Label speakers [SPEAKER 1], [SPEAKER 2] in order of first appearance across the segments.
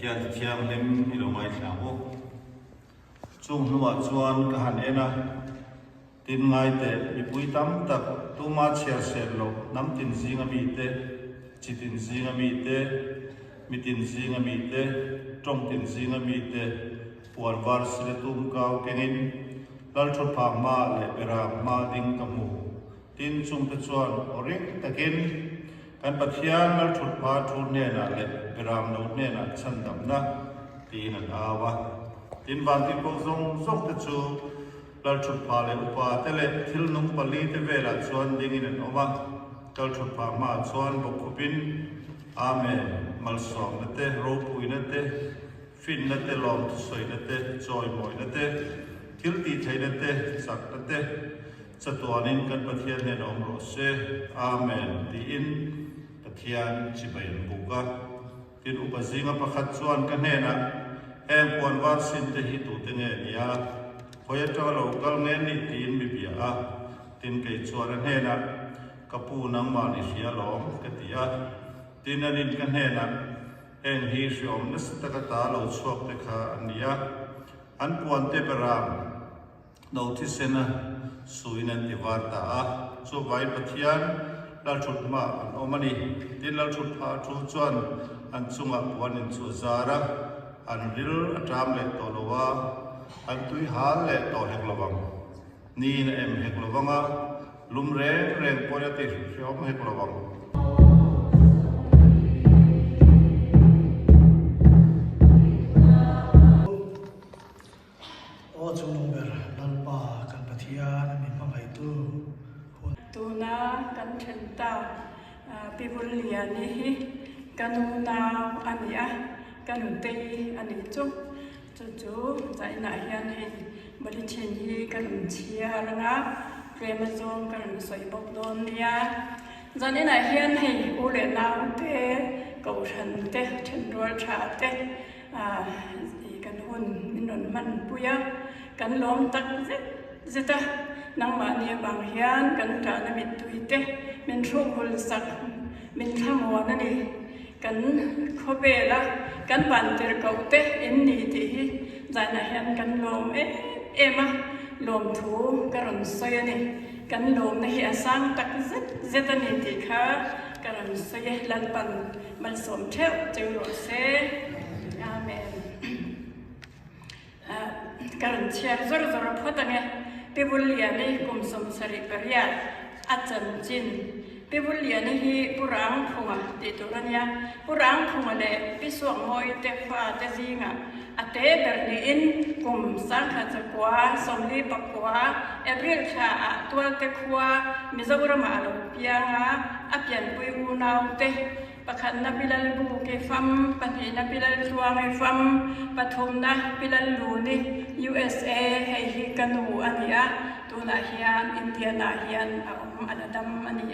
[SPEAKER 1] ทียนเทียมเล่มที่ลงมาสาวจุ่มหัวชวนกหันเอนะตินไงแต่มีปุยตั้มตักตัวมาเชียร์เสร็จลงน้ำตินซิงมีเตจิตินซิงมีเตมีตินซิงมีเตตรงตินซิงมีเตปวดวาร์สเลตุมกาวเกงินลัลชุดพามาเลเปรามาดิงกมูตินจุ่มตะชวนอริกตะกินกันปัจจัยลัลชุดพาทุนเนน่ะเลเปรามโนเนน่ะฉันดำนะตีนันอาวะตินวันที่พวกทรงตะชูลัลชุดพาเลอุปาเตเลทิลนุงปลีเตเวลาชวนดิงินอวะลัลชุดพามาชวนบกุปินอาเมนมัลสองนั่นเตโรปุยนั่นเตฟินนั่นเตลอมตุสอยนั่นเตจอยมอยนั่นเตทิลตีไทยนั่นเตสักนั่นเตสตัวนินกันปะเทียนเนนอมโรเซอาเมนดีอินปะเทียนจิบัยนบุกะตินอุปสิงะประคัดชวนกันเนนะแห่งปวนวาสินเตหิตุเตเงเนียพอยเจ้าเรากลเงนิตีนบิเบียตินเกยชวนกันเนนะกปูนังมานิเสียหลอมกติยาตินนินกันเนนะแห่งฮีชอมนิสตกตาโลชวกเตคาอันเนียอันปวนเตเปรามโนทิเซนะสุยนันติวาตาสุไวปะเทียนลัลชุดมาอันอมานีตินลัลชุดพาทุจวนอันสุงะปวนินสุซาระอันริลอัตรามเลตโตโลวาอันตุยฮาลเลตโตเฮกลวังนี่นะเฮกลวังะลุมเรงปอยติชอมเฮกลวัง
[SPEAKER 2] จุนเบรนัลปากันปะทิยานมีมังไอตู
[SPEAKER 3] นากันเชนตาปิบุลเลียนี่กันนูนาอันนี้กันนุเตอันนี้จู่ใจหนายันให้บริเชนฮีกันเชียร์นะเรมซงกันสวยบกโดนเนี่ยจันนี่หนายันให้อุเลนาเตเกาชันเตเชนรัวชาเตกันหุ่นมินนมันปุยกันล้มตักเจตนังมาเนียบางเฮียนกันจานมิตุยเตมินช่วงหุลสักมินขมวนั่นเองกันขบเบละกันบันเตอร์เกาเตอินดีที่จานเฮียนกันล้มเอมาล้มถูกันรุนสยนี่กันล้มในเฮียสังตักเจตนี่ที่ข้ากันรุนสยลันปันมันสมเทวจิโรเซอาเมนการเชียร์จรพอตั้งเปบุลเลียนี่กุมสมสริปริยาอาจารย์จินเปบุลเลียนี่ฮีปุรังพงะติตุรัญญาปุรังพงะเลปิสวงมอยเตฟ้าเตจิงะอาเตเบอร์นีอินกุมสังขจักวาสมลีปักวาเอบริลชาตัวเตขวามิซาบุรมาลเปียงะอเปียนปุยอูนาวเตปะคันนับพิลลูเกฟัมปะเฮนับพิลลวงเฟัมปะทุมนะพิลลูนี่ USA ให้ฮิกันหูอันนี้ตัวนาเฮียนอินเดียนาเฮียนอันดัมอันนี้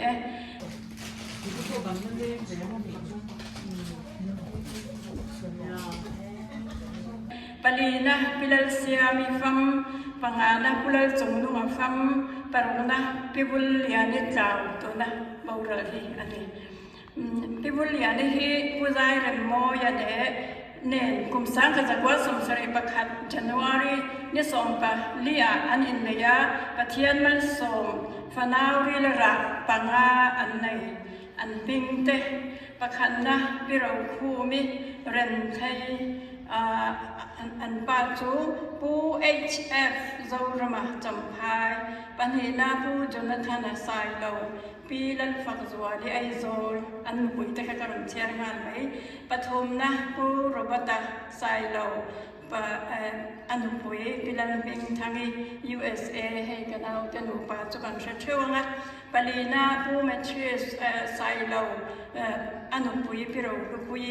[SPEAKER 3] ปลีนะพิลเซียมีฟัมปังอานะพิลจงนุ่งฟัมปารุนะพิบุลยานิจาวตัวนะบาวรลีอันนี้พิบุลยานิฮีผู้ใจเรมโมยาเดเนนกุมสังขจักวาสมสริปขัดจันวารีนิสอมปะลียาอันอินเดียปะเทียนมันสมฟนาวริลระปังอาอันในอันปิงเตปะขันนะปิเราคูมิเรนไทยอันปาจูปู HF โซรมาจำพายปัญหาปูจนทานาไซโลปีลันฟักจวาลีไอโซลอันบุยตะกการุนเชียร์งานไหมปฐมนะปูโรบตาไซโลอันบุยปีลันบิงทาง USA ให้กันเอาแต่หนูปัจจุบันเชื่อว่าปลีนาปูเมทริสไซโลอันบุยพิโรปุย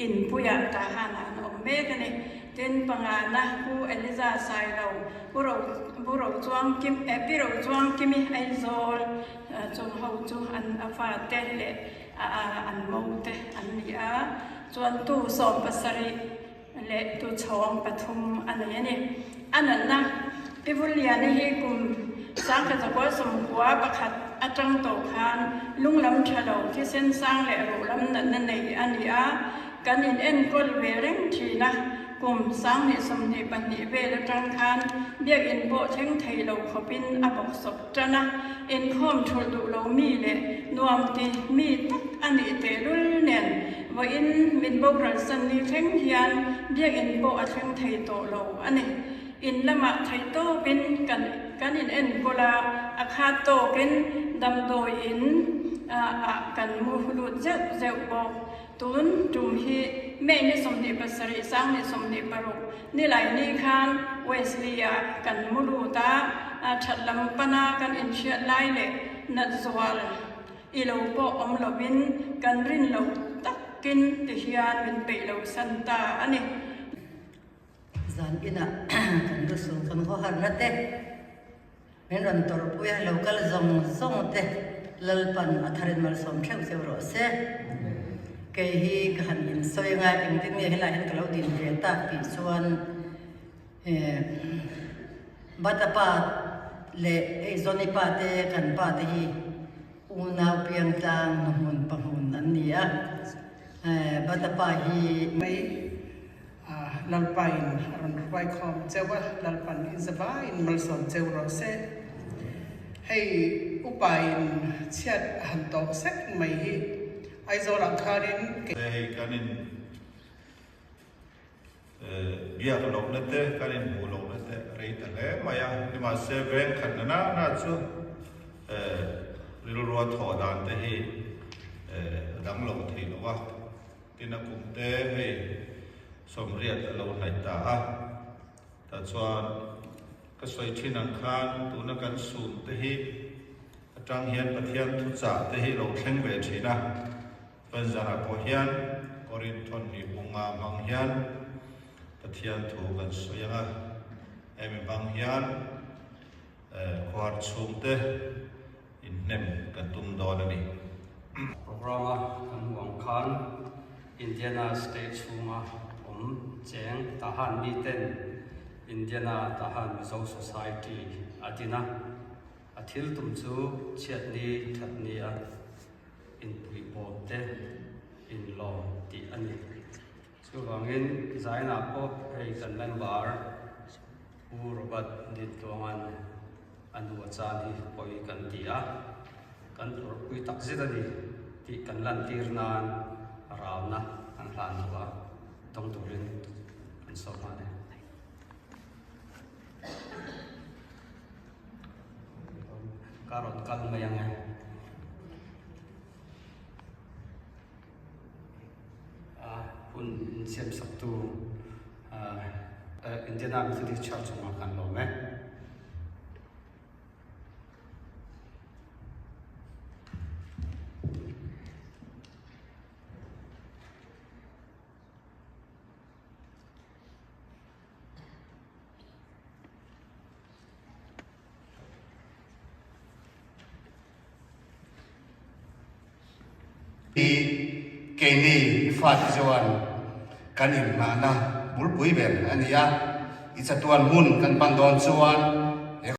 [SPEAKER 3] อินปุยตาหานาโนเมกันนี่เจนปังอานะปูเอลิซาไซโลบุโรจวงกิมพิโรจวงกิมิไอโซลจงเขาจูอันอาฟาเตเลอันโมเตอันนี้จวนตู้สอมปัสริเลตู้ชองปฐุมอันนี้นี่อันนั้นนะพิบุลเลียนี่ให้กุมสังขจักวาสมกัวประคัดอาจังโตคานลุงลำฉลองที่เส้นสร้างและรูลำนั้นในอันนี้ กันอินเอ็นกลเวเร่งทีนะกลุ่มสังนิสมนิปันนิเวลจังคานเบียกอินโบเชงไทยเราขบินอบอกศพจนะอินคอมทุลดุเรามีเลนวมตีมีตักอันนี้เตรุลเนนว่าอินมินโบรันสันนิเชงเฮียนเบียกอินโบอเชงไทยโตเราอันนี้อินละมะไทยโตเป็นกันอินเอ็นโกลาอาคาโตเป็นดำโดยอินกันมูฮลุดเจ้าบอกตุนจุมฮีแม่นี่สมเด็จพระสิริสังนี่สมเด็จพระรุนี่หลายนี่คานเวสเลียกันมูลูตาฉัดลำปนากันอินเชียไลเลนัดสวาลอีโลโปอมลบินกันรินโลตักกินติฮิยานเป็นเปโลสันตาอันนี้
[SPEAKER 4] ซานอินะกันรุสุกันขอหันรัตเตเมนรันตอร์ปุยโลกัลซงเตลลปันอัธรินมัลสมเทวเซวโรเซเกฮีกันอินสวยงามอินดินเฮลาเห็นกลาวดินเรตาปีส่วนบัตปาเลโซนิปาเตกันปาเตฮีอุณาเปียงจางมุนปะมุนอันนี้บัตปาฮี
[SPEAKER 2] ไม่ลัลปายรันรวยคอมเจ้าว่าลัลปันอินสบายมัลสมเจ้าโรเซให้อุปายเชียดหันตอกเซ็กไม่ฮีไอโซลังคาริน
[SPEAKER 1] ให้กันอินเบียร์ลงนั่นเตะกันอินหูลงนั่นเตะเรย์แต่แล้วมาอย่างที่มาเซเว่นขันน่าจูรัวถอดานเตะให้ดังลงทีแล้วว่าที่นักกุมเตะให้สมเรียดเราในตาแต่ส่วนก็สวยที่นังคานตัวนักการสูนเตะให้จังเฮียนปะเทียนทุจ่าเตะให้เราแข่งเวทีนะเป็นจานาโพเฮียนกอรินทอนมีบุงงามังเฮียนปะเทียนถูกกันสวยงามมีบางเฮียนควาดสูงเตะอินเนมกันตุ้มดอนนี่
[SPEAKER 5] โปรแกรมกันหวังคันอินเดียนาสเตทชูมาผมแจ้งทหารมีเต้นอินเดียนาทหารมิโซโซไซตี้อาทินะอาทิตย์ตุ้มจูเชียดนี้ทัดนี้อินปุยโบเตอินลอตีอันนี้ส่วนเงินใจนักพบให้กันเล่นบาร์ผู้รบดินตัวมันอันวัวจานีปอยกันตีกันปุยตักซิดนี้ที่กันลันตีร์นานราวนะอันหลานตัวต้องตัวเรียนอันสอบมาเนี่ยการอดกันมายังไงคุณเชื่อมสับตัวอินเดียนามิที่ชาร์จมากันหรือไม่
[SPEAKER 6] เกนี่ฟาดิจวันกันอินมานะบุลปุยเบนอันนี้อิสตัวมุนกันปันดอนจวน